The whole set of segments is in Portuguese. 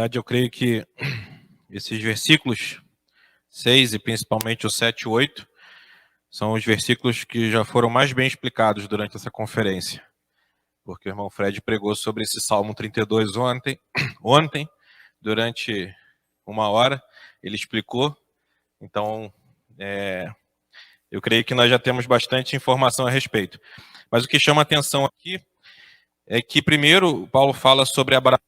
verdade, eu creio que esses versículos 6 e principalmente o 7 e 8 são os versículos que já foram mais bem explicados durante essa conferência. Porque o irmão Fred pregou sobre esse Salmo 32 ontem, durante 1 hora, ele explicou. Então, eu creio que nós já temos bastante informação a respeito. Mas o que chama atenção aqui é que, primeiro, Paulo fala sobre Abraão,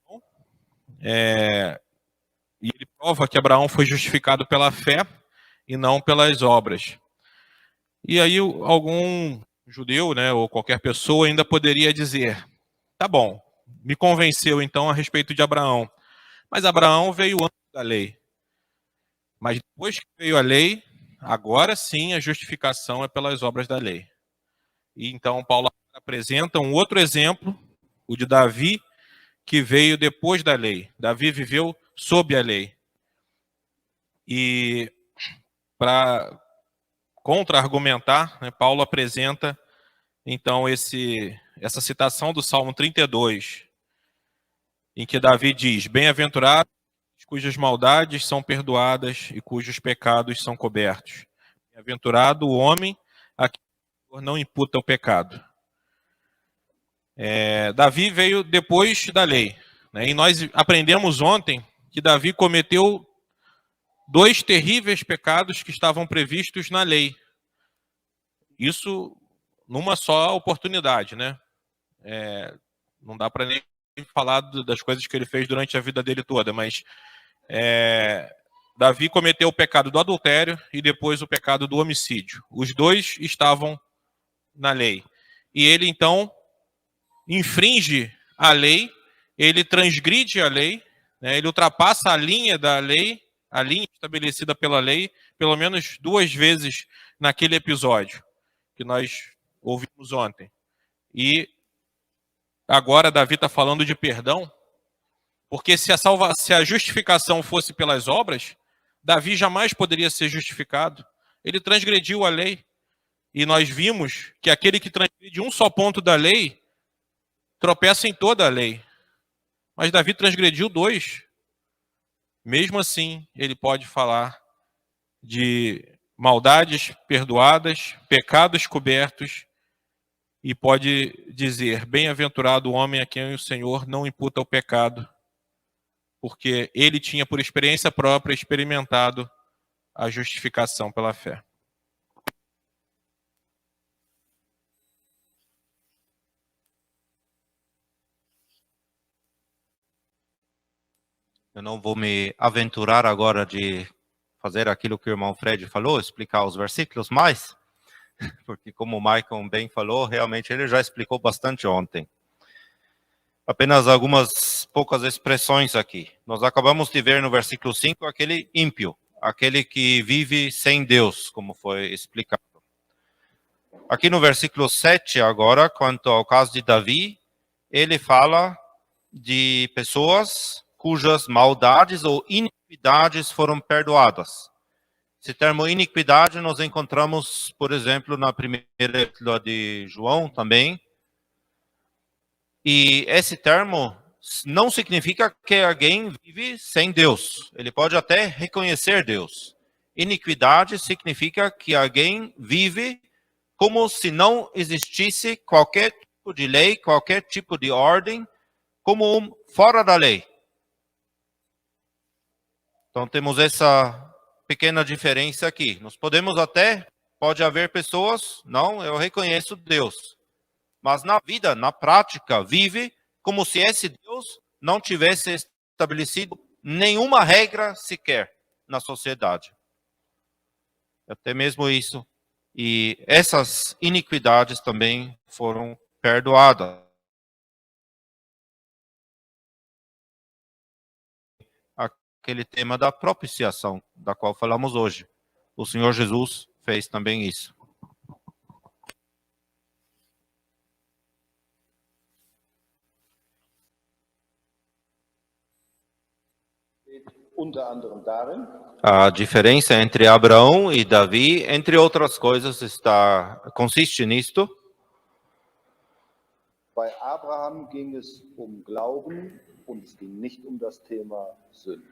e ele prova que Abraão foi justificado pela fé e não pelas obras. E aí algum judeu, né, ou qualquer pessoa ainda poderia dizer, tá bom, me convenceu então a respeito de Abraão. Mas Abraão veio antes da lei. Mas depois que veio a lei, agora sim a justificação é pelas obras da lei. E então Paulo apresenta um outro exemplo, o de Davi, que veio depois da lei. Davi viveu sob a lei. E para contra-argumentar, né, Paulo apresenta então essa citação do Salmo 32, em que Davi diz, bem-aventurados cujas maldades são perdoadas e cujos pecados são cobertos. Bem-aventurado o homem a quem o Senhor não imputa o pecado. Davi veio depois da lei, né? E nós aprendemos ontem que Davi cometeu 2 terríveis pecados que estavam previstos na lei. Isso numa só oportunidade, né? Não dá para nem falar das coisas que ele fez durante a vida dele toda, mas Davi cometeu o pecado do adultério e depois o pecado do homicídio. Os 2 estavam na lei. E ele, então, infringe a lei, ele transgride a lei, né, ele ultrapassa a linha da lei, a linha estabelecida pela lei, pelo menos 2 vezes naquele episódio que nós ouvimos ontem. E agora Davi está falando de perdão, porque se a justificação fosse pelas obras, Davi jamais poderia ser justificado. Ele transgrediu a lei. E nós vimos que aquele que transgride um só ponto da lei, tropeça em toda a lei. Mas Davi transgrediu 2. Mesmo assim, ele pode falar de maldades perdoadas, pecados cobertos, e pode dizer, bem-aventurado o homem a quem o Senhor não imputa o pecado, porque ele tinha por experiência própria experimentado a justificação pela fé. Eu não vou me aventurar agora de fazer aquilo que o irmão Fred falou, explicar os versículos mais, porque como o Michael bem falou, realmente ele já explicou bastante ontem. Apenas algumas poucas expressões aqui. Nós acabamos de ver no versículo 5 aquele ímpio, aquele que vive sem Deus, como foi explicado. Aqui no versículo 7 agora, quanto ao caso de Davi, ele fala de pessoas cujas maldades ou iniquidades foram perdoadas. Esse termo iniquidade nós encontramos, por exemplo, na primeira epístola de João também. E esse termo não significa que alguém vive sem Deus. Ele pode até reconhecer Deus. Iniquidade significa que alguém vive como se não existisse qualquer tipo de lei, qualquer tipo de ordem, como fora da lei. Então temos essa pequena diferença aqui. Nós podemos até, pode haver pessoas, não, eu reconheço Deus. Mas na vida, na prática, vive como se esse Deus não tivesse estabelecido nenhuma regra sequer na sociedade. Até mesmo isso. E essas iniquidades também foram perdoadas. Aquele tema da propiciação, da qual falamos hoje. O Senhor Jesus fez também isso. A diferença entre Abraão e Davi, entre outras coisas, consiste nisto. Bei Abraham ging es Glauben und es ging nicht um das Thema Sünde.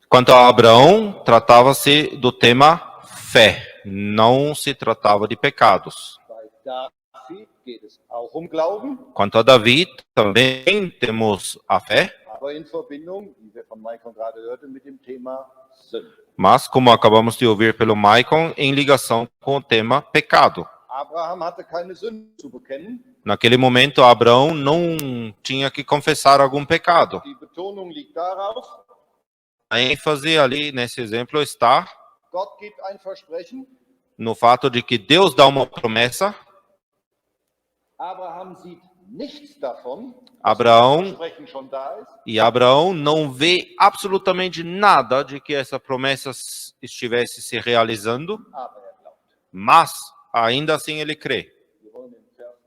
Quanto a Abraão, tratava-se do tema fé, não se tratava de pecados. Bei David geht es auch um Glauben, Quanto a Davi, também temos a fé, aber in Verbindung, wie wir von Maicon gerade hörten, mit dem Thema Sünde. mas, como acabamos de ouvir pelo Maicon, em ligação com o tema pecado. Abraham hatte keine Sünde zu bekennen. Naquele momento, Abraão não tinha que confessar algum pecado. Die Betonung liegt darauf, A ênfase ali nesse exemplo está Gott gibt ein Versprechen, no fato de que Deus dá uma promessa, Abraham sieht nichts davon, Abraão, das Versprechen schon da ist, e Abraão não vê absolutamente nada de que essa promessa estivesse se realizando, aber er glaubt. mas ainda assim ele crê. Wir wollen den Vers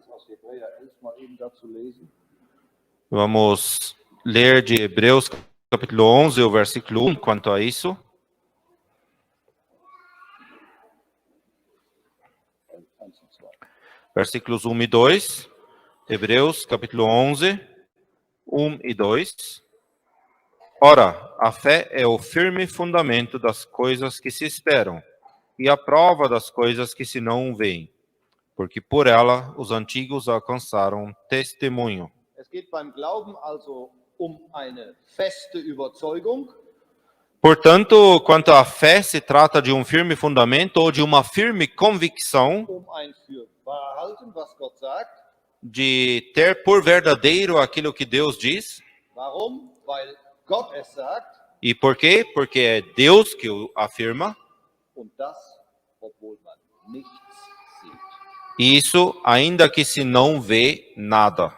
1 aus Hebräer 11 mal eben dazu lesen. Vamos ler de Hebreus capítulo 11, o versículo 1, quanto a isso. 1 und 2. Versículos 1 e 2. Hebreus capítulo 11, 1 e 2. Ora, a fé é o firme fundamento das coisas que se esperam e a prova das coisas que se não veem, porque por ela os antigos alcançaram testemunho. Es geht beim Glauben also um eine feste Überzeugung, Portanto, quanto à fé, se trata de um firme fundamento ou de uma firme convicção um ein für wahr halten, was Gott sagt. de ter por verdadeiro aquilo que Deus diz. Warum? Weil Gott es sagt E por quê? Porque é Deus que o afirma. und das, obwohl man nichts sieht. Isso ainda que se não vê nada.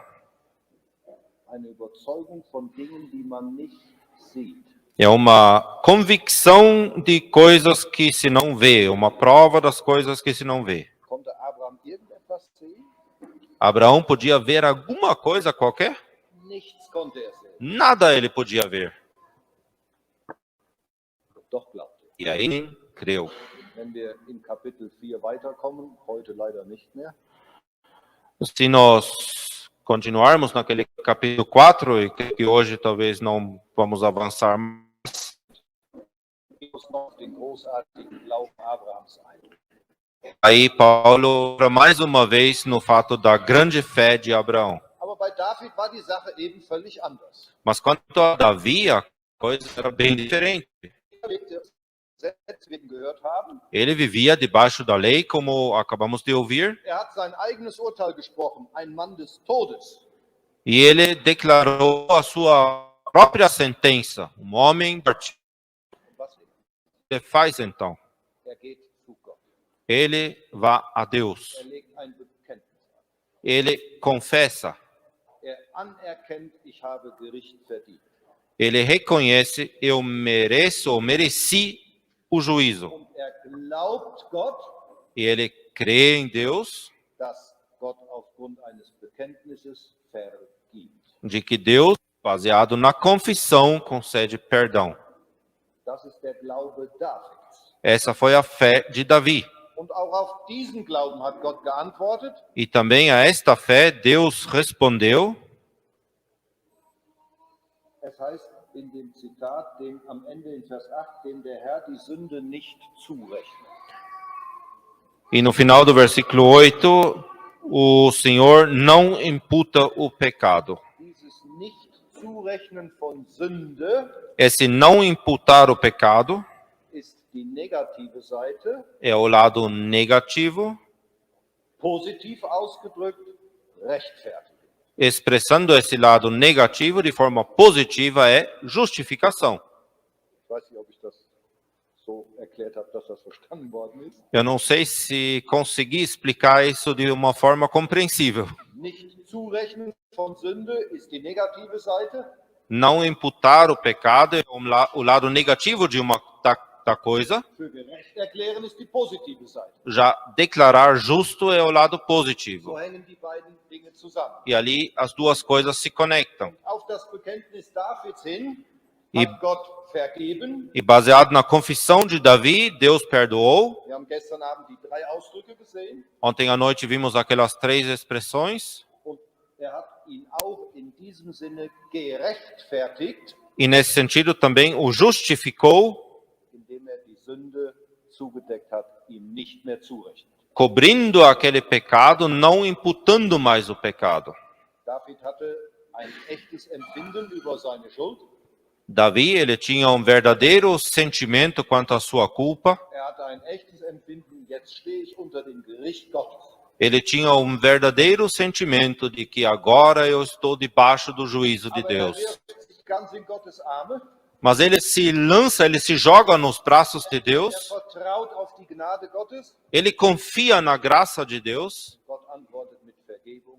Eine Überzeugung von Dingen, die man nicht sieht. É uma convicção de coisas que se não vê, uma prova das coisas que se não vê. Konnte Abraham irgendetwas sehen? Abraão podia ver alguma coisa qualquer? Nichts konnte er sehen. Nada ele podia ver. Doch glaubte er. E aí creu. Wenn wir in Kapitel 4 weiterkommen, heute leider nicht mehr, Se nós continuarmos naquele capítulo 4, e que hoje talvez não vamos avançar mais, geht es noch auf den großartigen Glauben Abrahams ein. aí Paulo, mais uma vez, no fato da grande fé de Abraão. Aber bei David war die Sache eben völlig anders. Mas quanto a Davi, a coisa era bem diferente. Er lebte Gesetz, wie wir gehört haben. Ele vivia debaixo da lei, como acabamos de ouvir, Er hat sein eigenes Urteil gesprochen, ein Mann des Todes. e ele declarou a sua própria sentença, um homem morto. Und was Ele faz então? er geht zu Gott. Ele vai a Deus. Er legt ein Bekenntnis ab. Ele confessa. Er anerkennt, ich habe Gericht verdient. Ele reconhece, eu mereço ou mereci o juízo. Und er glaubt Gott, E ele crê em Deus, dass Gott aufgrund eines Bekenntnisses vergibt. de que Deus, baseado na confissão, concede perdão. Das ist der Glaube Davids. Essa foi a fé de Davi. Und auch auf diesen Glauben hat Gott geantwortet. E também a esta fé Deus respondeu. Es heißt in dem Zitat, dem am Ende in Vers 8, dem der Herr die Sünde nicht zurechnet. E no final do versículo 8, o Senhor não imputa o pecado. Dieses Nicht-Zurechnen von Sünde Esse não imputar o pecado ist die negative Seite, é o lado negativo, positiv ausgedrückt, Rechtfertigung. expressando esse lado negativo de forma positiva é justificação. Ich weiß nicht, ob ich das so erklärt habe, dass das verstanden worden ist. Eu não sei se consegui explicar isso de uma forma compreensível. Nicht zurechnen von Sünde ist die negative Seite, Não imputar o pecado é o lado negativo de da coisa. für gerecht erklären ist die positive Seite. Já declarar justo é o lado positivo. So hängen die beiden Dinge zusammen. E ali as duas coisas se conectam. Auf das Bekenntnis Davids hin E- hat Gott vergeben. E baseado na confissão de Davi, Deus perdoou. Wir haben gestern Abend die 3 Ausdrücke gesehen. Ontem à noite vimos aquelas 3 expressões. Und er hat ihn auch in diesem Sinne gerechtfertigt, e nesse sentido também o justificou, indem die Sünde zugedeckt hat, ihm nicht mehr zurechnet. cobrindo aquele pecado, não imputando mais o pecado. David hatte ein echtes Empfinden über seine Schuld. Davi, ele tinha um verdadeiro sentimento quanto à sua culpa. Hatte ein echtes Empfinden, jetzt stehe ich unter dem Gericht Gottes. Ele tinha um verdadeiro sentimento de que agora eu estou debaixo do juízo de Deus. Ganz in Gottes Arme. Mas ele se lança, ele se joga nos braços de Deus. Vertraut auf die Gnade Gottes. Ele confia na graça de Deus. Gott antwortet mit Vergebung.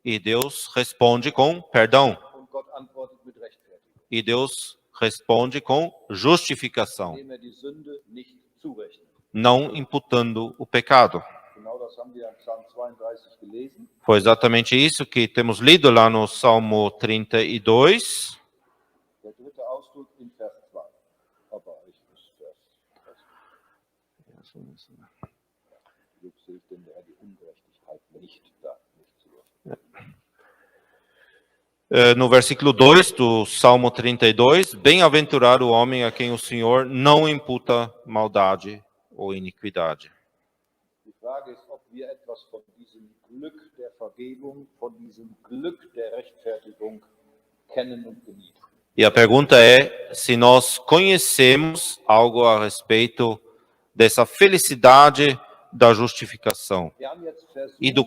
E Deus responde com perdão. Und Gott antwortet mit Rechtfertigung. E Deus responde com justificação, Indem die Sünde nicht zurechnet. não imputando o pecado. Genau das haben wir im Psalm 32 gelesen. Foi exatamente isso que temos lido lá no Salmo 32. Der dritte Ausdruck in Vers 2. Aber ich muss Glück hilft dem Herr die Ungerechtigkeit nicht da, nicht zu rechnen. No versículo 2 do Salmo 32, bem-aventurado o homem a quem o Senhor não imputa maldade ou iniquidade. Die Frage ist, ob wir etwas von diesem Glück der Vergebung, von diesem Glück der Rechtfertigung kennen und genießen. E a pergunta é se nós conhecemos algo a respeito dessa felicidade da justificação Wir haben jetzt versucht, e do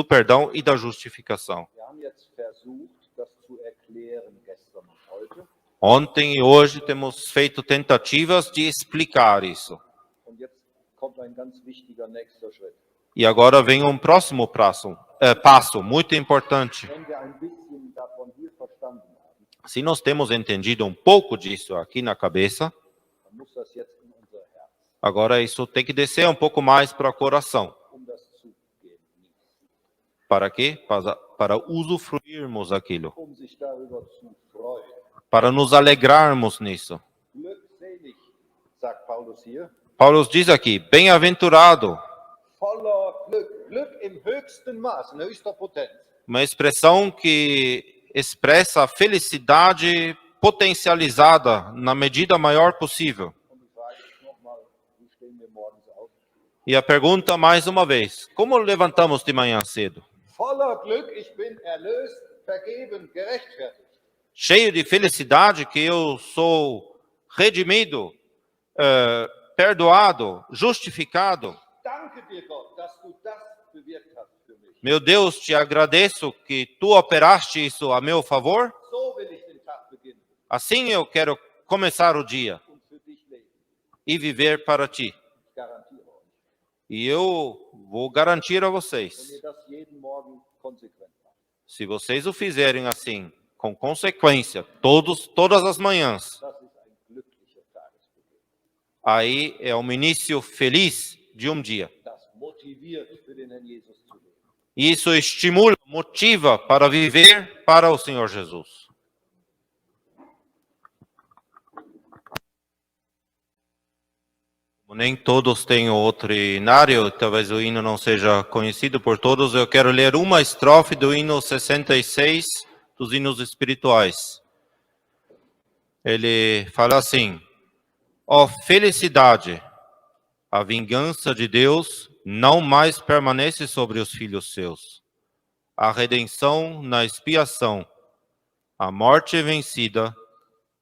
perdão e da justificação. wir haben jetzt versucht, das zu erklären gestern und heute. Ontem e hoje temos feito tentativas de explicar isso. Und jetzt kommt ein ganz wichtiger nächster Schritt. E agora vem um próximo passo muito importante. Wenn wir ein bisschen davon hier verstanden haben, Se nós temos entendido um pouco disso aqui na cabeça, dann muss das jetzt in unser Herz, agora isso tem que descer um pouco mais para o coração. das zu genießen, Para quê? Para usufruirmos aquilo. sich darüber zu freuen. Para nos alegrarmos nisso. Glückselig, sagt Paulus hier, Paulo diz aqui, bem-aventurado, voller Glück, Glück im höchsten Maß, in höchster Potenz. uma expressão que expressa a felicidade potencializada na medida maior possível. Und die Frage ist nochmal, wie stehen wir morgens auf? E a pergunta mais uma vez, como levantamos de manhã cedo? Voller Glück, ich bin erlöst, vergeben, gerechtfertigt. Cheio de felicidade que eu sou redimido, perdoado, justificado. Danke dir, Gott, dass du das bewirkt hast für mich. Meu Deus, te agradeço que tu operaste isso a meu favor. So will ich den Tag beginnen Assim eu quero começar o dia und für dich leben. e viver para ti. Ich garantiere euch, E eu vou garantir a wenn vocês, ihr das jeden Morgen konsequent macht, se vocês o fizerem assim, com consequência, todas as manhãs, das ist ein glücklicher Tagesbeginn. aí é um início feliz de um dia. Das motiviert für den Herrn Jesus zu leben. E isso estimula, motiva para viver para o Senhor Jesus. Como nem todos têm o outro hinário, talvez o hino não seja conhecido por todos, eu quero ler uma estrofe do hino 66 dos hinos espirituais. Ele fala assim: ó felicidade, a vingança de Deus não mais permanece sobre os filhos seus. A redenção na expiação, a morte é vencida,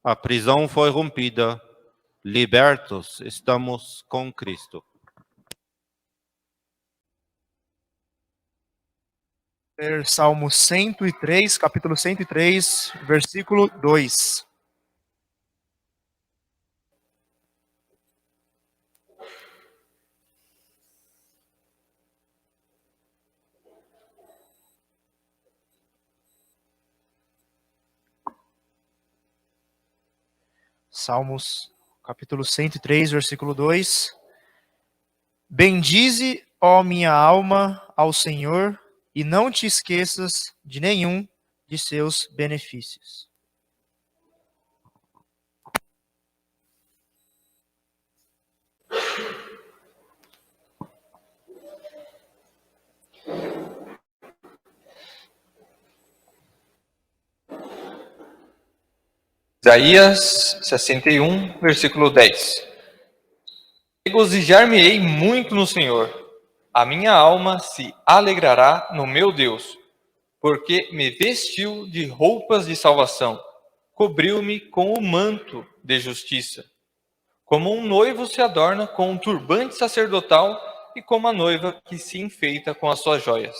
a prisão foi rompida, libertos estamos com Cristo. Salmo 103, capítulo 103, versículo 2. Salmos, capítulo 103, versículo 2. Bendize, ó minha alma, ao Senhor, e não te esqueças de nenhum de seus benefícios. Isaías 61, versículo 10. Regozijar-me-ei muito no Senhor, a minha alma se alegrará no meu Deus, porque me vestiu de roupas de salvação, cobriu-me com o manto de justiça. Como um noivo se adorna com um turbante sacerdotal e como a noiva que se enfeita com as suas joias.